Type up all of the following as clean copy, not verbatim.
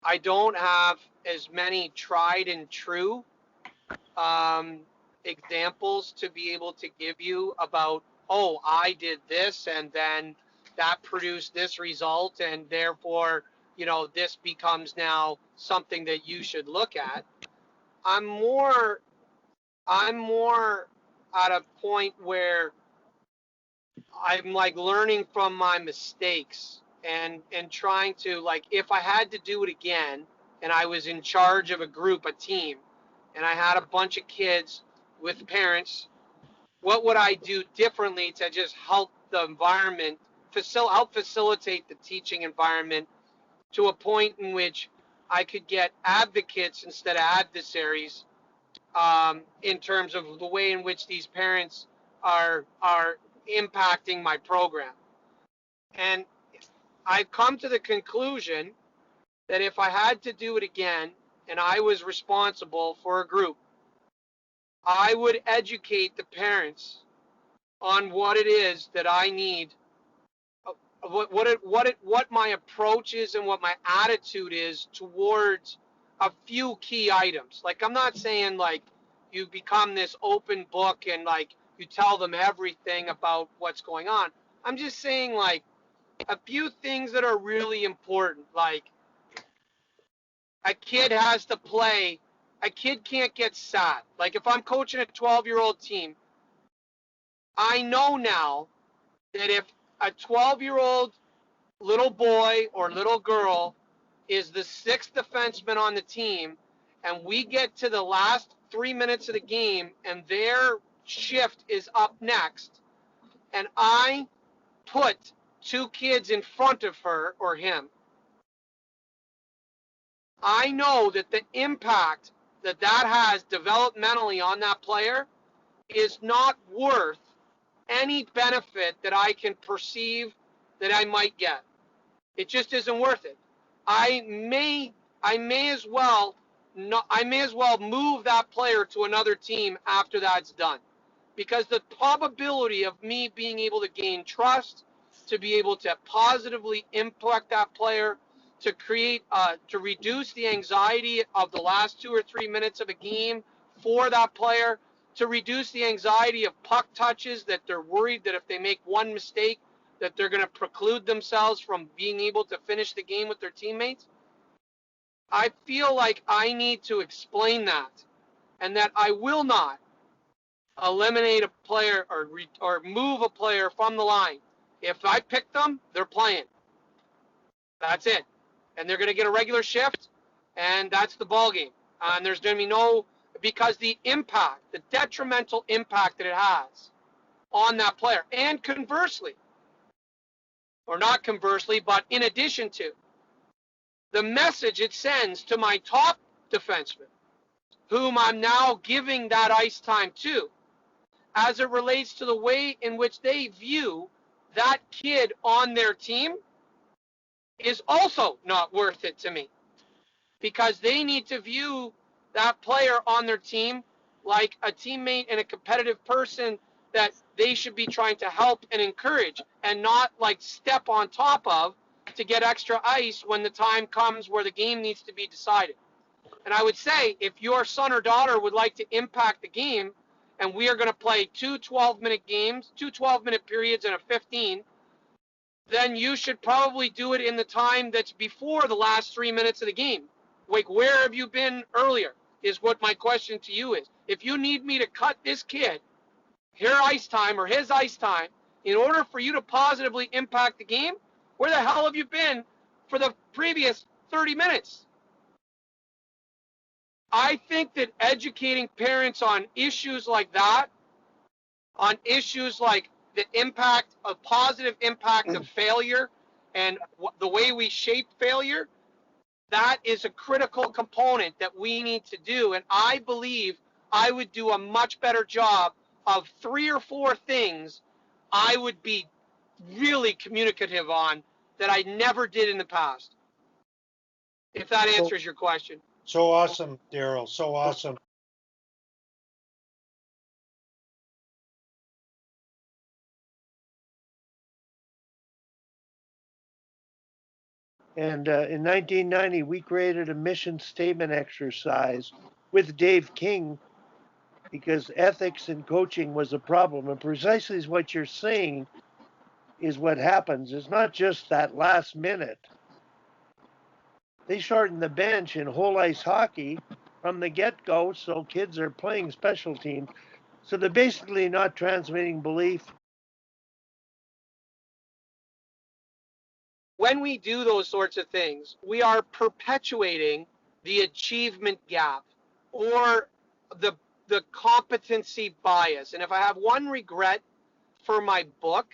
I don't have as many tried and true um, examples to be able to give you about, oh, I did this and then that produced this result, and therefore, this becomes now something that you should look at. I'm more, I'm more at a point where I'm like learning from my mistakes and trying to, like, if I had to do it again and I was in charge of a group, a team, and I had a bunch of kids with parents, what would I do differently to just help the environment, help facilitate the teaching environment to a point in which I could get advocates instead of adversaries, in terms of the way in which these parents are impacting my program. And I've come to the conclusion that if I had to do it again and I was responsible for a group, I would educate the parents on what it is that I need, what my approach is and what my attitude is towards a few key items. Like, I'm not saying like you become this open book and like you tell them everything about what's going on. I'm just saying like a few things that are really important. Like, a kid has to play. A kid can't get sad. Like, if I'm coaching a 12-year-old team, I know now that if a 12-year-old little boy or little girl is the sixth defenseman on the team, and we get to the last 3 minutes of the game and their shift is up next, and I put two kids in front of her or him, I know that the impact that that has developmentally on that player is not worth any benefit that I can perceive that I might get. It just isn't worth it. I may as well move that player to another team after that's done, because the probability of me being able to gain trust, to be able to positively impact that player, to create to reduce the anxiety of the last 2 or 3 minutes of a game for that player, to reduce the anxiety of puck touches that they're worried that if they make one mistake that they're going to preclude themselves from being able to finish the game with their teammates. I feel like I need to explain that, and that I will not eliminate a player or move a player from the line. If I pick them, they're playing. That's it. And they're going to get a regular shift, and that's the ball game. And there's going to be no, because the impact, the detrimental impact that it has on that player, and conversely, or not conversely, but in addition to, the message it sends to my top defenseman, whom I'm now giving that ice time to, as it relates to the way in which they view that kid on their team, is also not worth it to me, because they need to view that player on their team like a teammate and a competitive person that they should be trying to help and encourage, and not like step on top of to get extra ice when the time comes where the game needs to be decided. And I would say, if your son or daughter would like to impact the game, and we are going to play two 12-minute games, two 12-minute periods and a 15, then you should probably do it in the time that's before the last 3 minutes of the game. Like, where have you been earlier is what my question to you is. If you need me to cut this kid her ice time or his ice time in order for you to positively impact the game, where the hell have you been for the previous 30 minutes? I think that educating parents on issues like that, on issues like the impact, a positive impact of failure and the way we shape failure, that is a critical component that we need to do. And I believe I would do a much better job of 3 or 4 things I would be really communicative on that I never did in the past. If that answers your question. So awesome, Darryl. So awesome. And in 1990, we created a mission statement exercise with Dave King because ethics in coaching was a problem. And precisely as what you're saying is what happens. It's not just that last minute. They shorten the bench in whole ice hockey from the get go, so kids are playing special teams. So they're basically not transmitting belief. When we do those sorts of things, we are perpetuating the achievement gap or the the competency bias. And if I have one regret for my book,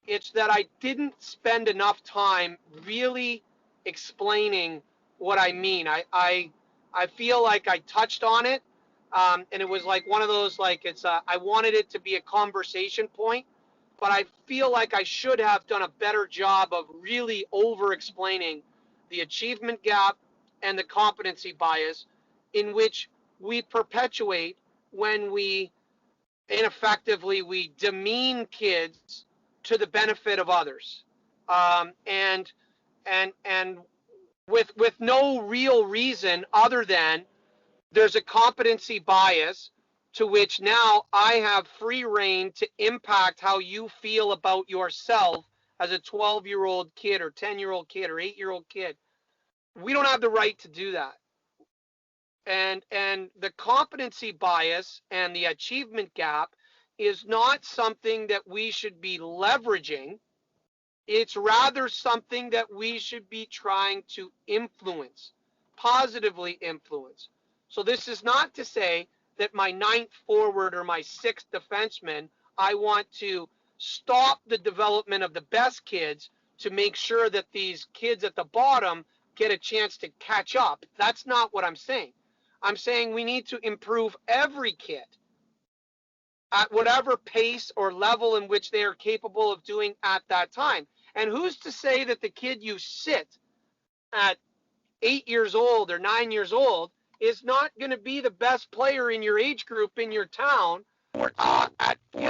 it's that I didn't spend enough time really explaining what I mean. I feel like I touched on it, and it was like one of those like I wanted it to be a conversation point, but I feel like I should have done a better job of really over explaining the achievement gap and the competency bias in which we perpetuate when we ineffectively we demean kids to the benefit of others, and with no real reason other than there's a competency bias to which now I have free reign to impact how you feel about yourself as a 12-year-old kid or 10-year-old kid or 8-year-old kid. We don't have the right to do that. And the competency bias and the achievement gap is not something that we should be leveraging. It's rather something that we should be trying to influence, positively influence. So this is not to say that my ninth forward or my sixth defenseman, I want to stop the development of the best kids to make sure that these kids at the bottom get a chance to catch up. That's not what I'm saying. I'm saying we need to improve every kid at whatever pace or level in which they are capable of doing at that time. And who's to say that the kid you sit at 8 years old or 9 years old is not going to be the best player in your age group in your town? You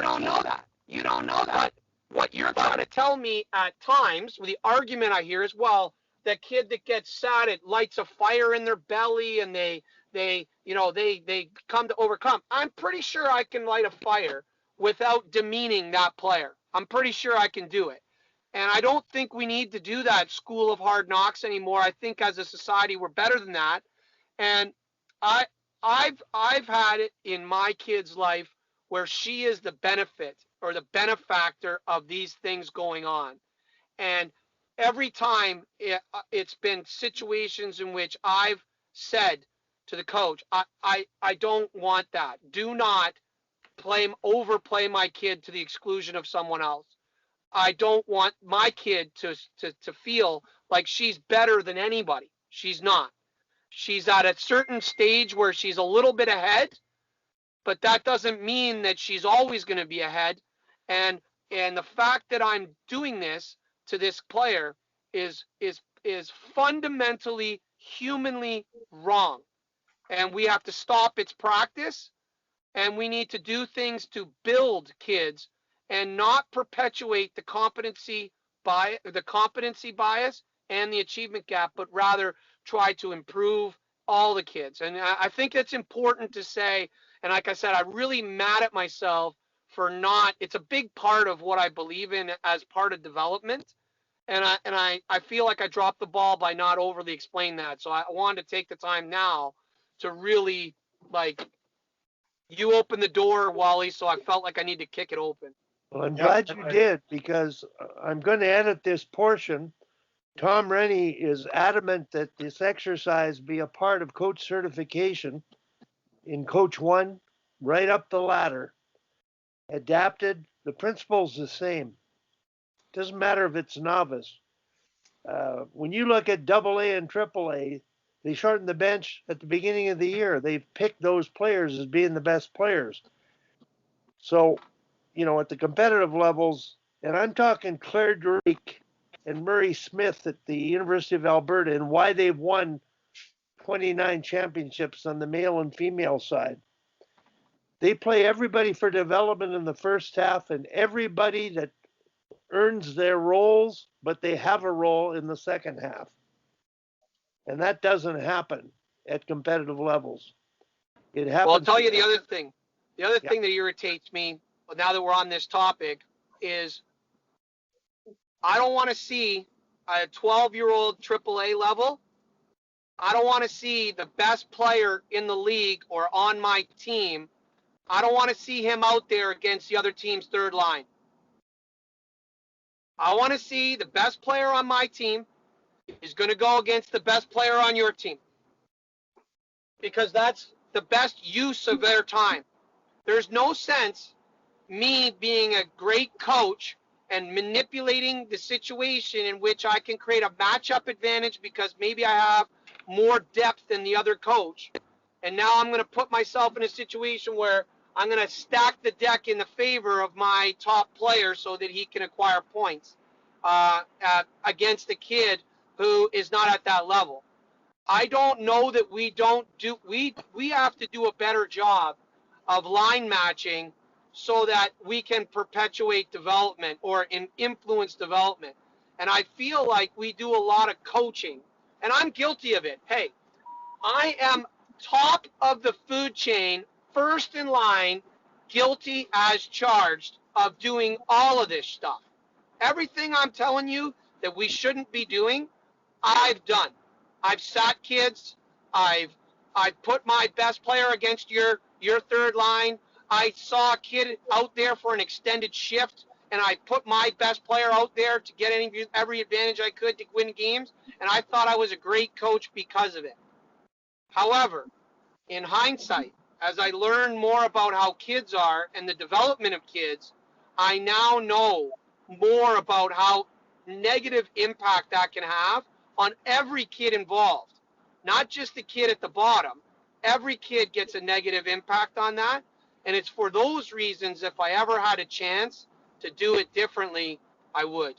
don't know that. You don't know that. But what you're trying to tell me at times, the argument I hear is, well, that kid that gets sad, it lights a fire in their belly and they come to overcome. I'm pretty sure I can light a fire without demeaning that player. I'm pretty sure I can do it. And I don't think we need to do that school of hard knocks anymore. I think as a society we're better than that. And I I've had it in my kid's life where she is the benefit or the benefactor of these things going on. And every time it's been situations in which I've said to the coach, I don't want that. Do not overplay my kid to the exclusion of someone else. I don't want my kid to feel like she's better than anybody. She's not. She's at a certain stage where she's a little bit ahead, but that doesn't mean that she's always going to be ahead. And the fact that I'm doing this to this player is fundamentally humanly wrong. And we have to stop its practice, and we need to do things to build kids and not perpetuate the competency bias and the achievement gap, but rather try to improve all the kids. And I think it's important to say, and like I said, I'm really mad at myself for not, it's a big part of what I believe in as part of development. And I feel like I dropped the ball by not overly explaining that. So I wanted to take the time now to really, like, you opened the door, Wally, so I felt like I need to kick it open. Well, I'm glad you did because I'm going to edit this portion. Tom Rennie is adamant that this exercise be a part of coach certification in Coach 1, right up the ladder. Adapted, the principle's the same. Doesn't matter if it's novice. When you look at AA and AAA, they shorten the bench at the beginning of the year. They've picked those players as being the best players. So, at the competitive levels, and I'm talking Claire Drake and Murray Smith at the University of Alberta and why they've won 29 championships on the male and female side. They play everybody for development in the first half and everybody that earns their roles, but they have a role in the second half. And that doesn't happen at competitive levels. It Well, I'll happens. tell you the other thing. The other Yeah. thing that irritates me, now that we're on this topic, is I don't want to see a 12-year-old AAA level. I don't want to see the best player in the league or on my team. I don't want to see him out there against the other team's third line. I want to see the best player on my team is going to go against the best player on your team, because that's the best use of their time. There's no sense me being a great coach and manipulating the situation in which I can create a matchup advantage because maybe I have more depth than the other coach. And now I'm going to put myself in a situation where I'm going to stack the deck in the favor of my top player so that he can acquire points against a kid who is not at that level. I don't know that we have to do a better job of line matching so that we can perpetuate development or influence development. And I feel like we do a lot of coaching, and I'm guilty of it. Hey, I am top of the food chain, first in line, guilty as charged of doing all of this stuff. Everything I'm telling you that we shouldn't be doing, I've done. I've sat kids. I've I've put my best player against your third line. I saw a kid out there for an extended shift, and I put my best player out there to get every advantage I could to win games. And I thought I was a great coach because of it. However, in hindsight, as I learn more about how kids are and the development of kids, I now know more about how negative impact that can have on every kid involved, not just the kid at the bottom. Every kid gets a negative impact on that. And it's for those reasons, if I ever had a chance to do it differently, I would.